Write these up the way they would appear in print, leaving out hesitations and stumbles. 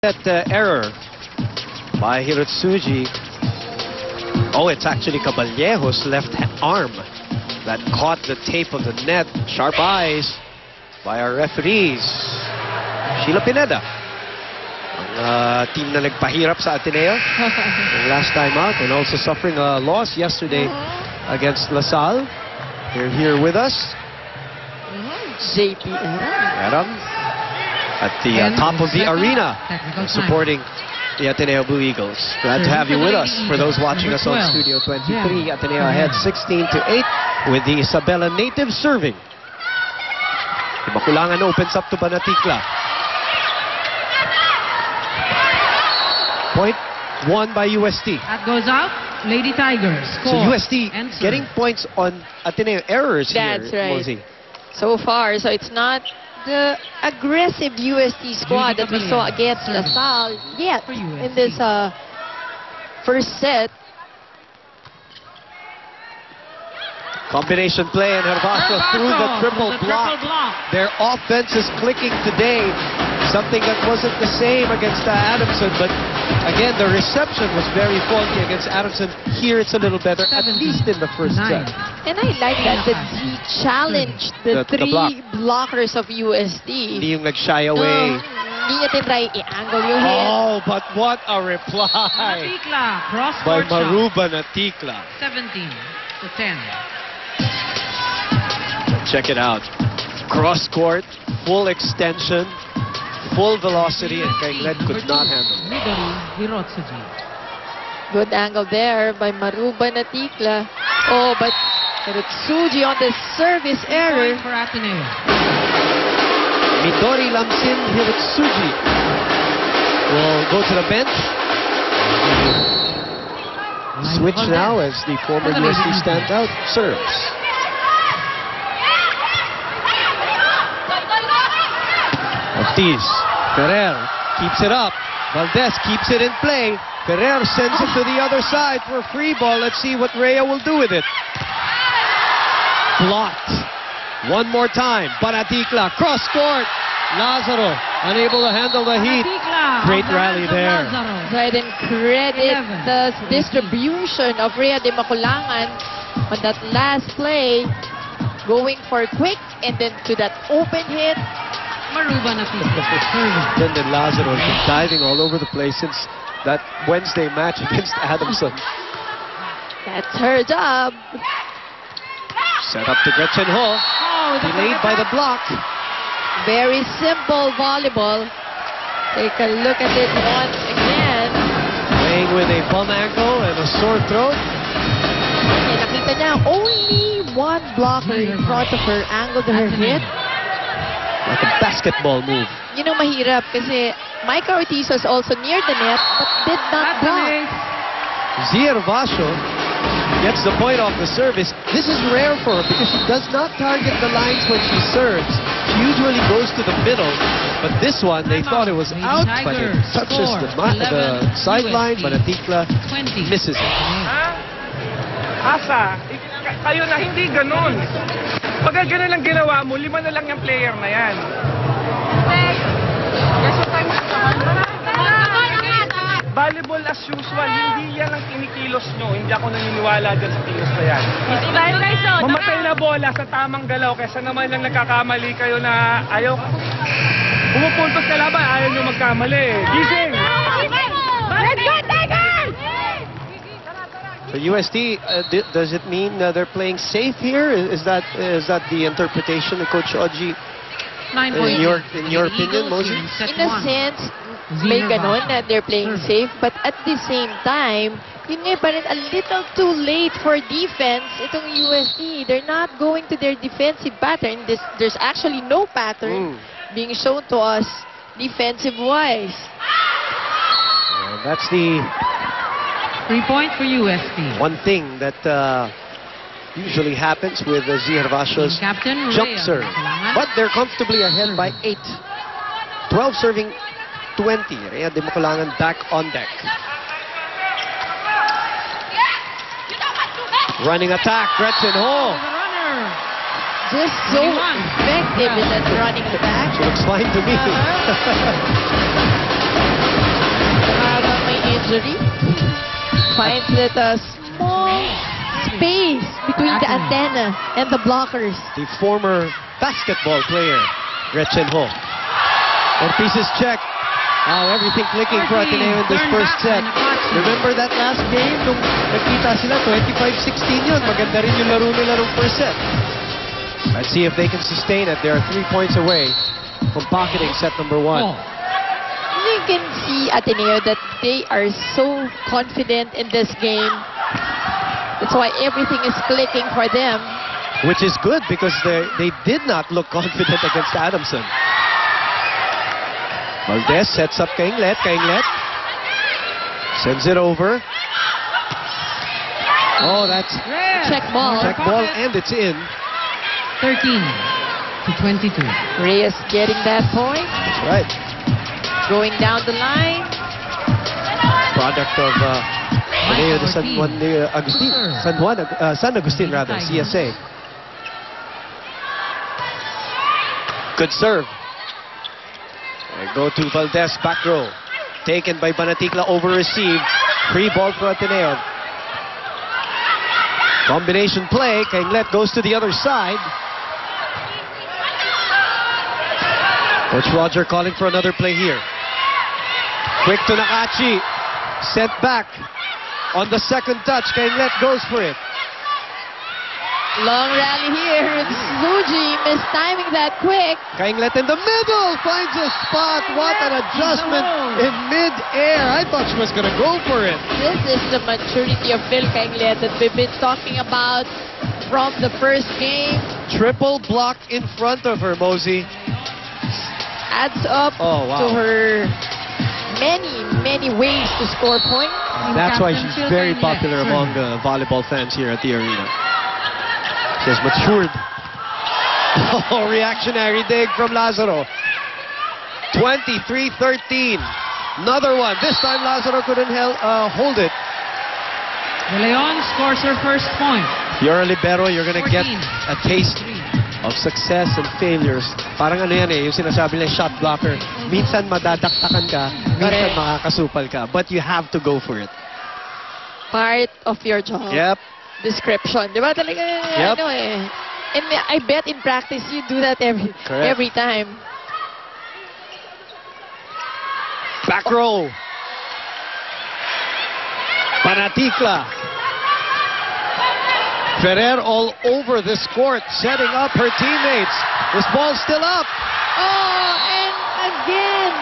That error by Hirotsuji. Oh, it's actually Caballejo's left arm that caught the tape of the net. Sharp eyes by our referees. Sheila Pineda, ang team na nagpahirap sa Ateneo last time out, and also suffering a loss yesterday against LaSalle. They're here with us. JP Aram at the top of the arena, supporting the Ateneo Blue Eagles. Glad to have you with us. For those watching us on Studio 23, Ateneo ahead 16-8 with the Isabela native serving. Makulangan opens up to Banatikla. Point won by UST. That goes out. Lady Tigers. So UST getting points on Ateneo errors That's here. right. Mozy. So far, so it's not the aggressive UST squad that we saw against LaSalle yet in this first set. Combination play, and Herbacio through the triple block. Their offense is clicking today. Something that wasn't the same against Adamson, but again, the reception was very faulty against Adamson. Here it's a little better, at least in the first set. And I like that he challenged the three blockers of UST. Hindi yung nag-shy away. Hindi niya tinry i-angle yung hit. Oh, but what a reply Natikla, cross by court Maruba Natikla. 17-10. Check it out. Cross court, full extension, full velocity, and Kainglet could not handle it. Midori Hirotsuji. Good angle there by Maruba Natikla. Oh, but Hirotsuji on the service error. For Ateneo. Midori Lamsin Hirotsuji will go to the bench. Switch now as the former UST standout serves. Ortiz, Ferrer keeps it up. Valdez keeps it in play. Ferrer sends it to the other side for a free ball. Let's see what Rhea will do with it. Blocked. One more time. Banatikla, cross court. Lazaro unable to handle the heat. Great rally there. Right, and credit the distribution of Rhea de Maculangan on that last play, going for quick and then to that open hit. Maruba Natikla. Then Lazaro has been diving all over the place since that Wednesday match against Adamson. That's her job. Set up to Gretchen Ho. Delayed by the block. Very simple volleyball. Take a look at it once again. Playing with a bum ankle and a sore throat. And nakita niya, only one blocker in front of her angled her hit. Like a basketball move. You know, mahirap kasi Micah Ortiz was also near the net but did not block. Zia Herbacio gets the point off the service. This is rare for her because she does not target the lines when she serves. She usually goes to the middle, but this one, they thought it was out, but it touches the sideline, but Banatikla misses it. Asa, kayo na hindi ganun. Pag gano'n lang ginawa mo, 5 na lang yung player na yan. Volleyball as usual, hindi yan ang kinikilos nyo. Hindi ako naniniwala dyan sa kilos na yan. Mamatay na bola sa tamang galaw kesa naman lang nagkakamali kayo na ayaw. Pumupuntos ka laban, ayaw nyo magkamali. Gising! Let's go, Tigers! For UST, does it mean they're playing safe here? Is that the interpretation of Coach Oji? In your opinion, Mozy? In a sense, may ganon na they're playing safe, but at the same time, yun nga pa rin a little too late for defense. Itong UST, they're not going to their defensive pattern. There's actually no pattern being shown to us defensive-wise. That's the 3-point for UST. one thing that usually happens with Zia Hervacio's jump serve. But they're comfortably ahead by 8. 12 serving 20. Rhea de Maculangan back on deck. Running attack, Gretchen Ho. Just so effective in that running attack. She looks fine to me. luxury. Finds that small space between the antenna and the blockers. The former basketball player, Gretchen Ho. Ortiz's check. Now everything clicking for Ateneo in this first set. Remember that last game nung nagkita sila, 25-16 yun. Maganda rin yung laro nila nung first set. Let's see if they can sustain it. They are 3 points away from pocketing set number 1. You can see Ateneo that they are so confident in this game. That's why everything is clicking for them. Which is good because they did not look confident against Adamson. Valdez sets up Kainglet. Kainglet sends it over. Oh, that's Check ball. check ball, and it's in. 13-22. Reyes getting that point. That's right. Going down the line. Product of Ateneo de San Juan de Agustin. San Agustin rather, CSA. Good serve. And go to Valdez, back row. Taken by Banaticla, over received. Free ball for Ateneo. Combination play. Kainglet goes to the other side. Coach Roger calling for another play here. Quick to Nakachi. Sent back. On the second touch, Kainglet goes for it. Long rally here. Suji mistiming that quick. Kainglet in the middle, finds a spot. What an adjustment in mid-air. I thought she was going to go for it. This is the maturity of Phil Kainglet that we've been talking about from the first game. Triple block in front of her, Mosey. Adds up Oh, wow. to her many ways to score points. That's why she's very popular among volleyball fans here at the arena. She has matured. Oh, reactionary dig from Lazaro. 23-13. Another one. This time Lazaro couldn't hold it. De Leon scores her first point. If you're a libero, you're gonna get a taste of success and failures. Parang ano yan yung sinasabi nila shot blocker. Minsan madadaktakan ka, minsan makakasupal ka. But you have to go for it. Part of your job. Yep. Description. Di ba talaga? Yep. Ano eh. And I bet in practice you do that every time. Back row. Banaticla. Ferrer all over this court, setting up her teammates. This ball's still up. Oh, and again,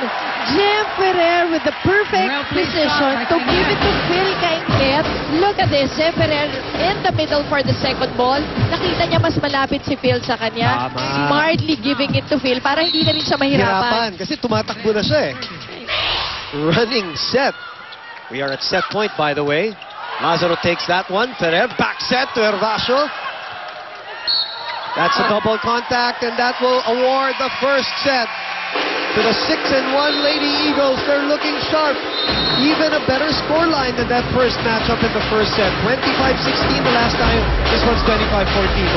Jem Ferrer with the perfect precision to give it to Phil Kainglet. Look at this, Jem Ferrer in the middle for the second ball. Nakita niya mas malapit si Phil sa kanya. Tama. Smartly giving it to Phil para hindi na rin siya mahirapan. Kasi tumatakbo na siya eh. Running set. We are at set point, by the way. Lazaro takes that one. Ferrer back set to Hervasio. That's a double contact, and that will award the first set to the 6-1 Lady Eagles. They're looking sharp. Even a better scoreline than that first matchup in the first set. 25-16 the last time. This one's 25-14,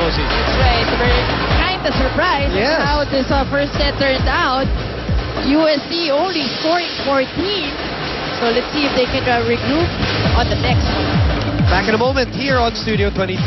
Mosey. That's right. We're kind of surprised Yes. how this first set turned out. USC only scoring 14. So let's see if they can regroup on the next one. Back in a moment here on Studio 23.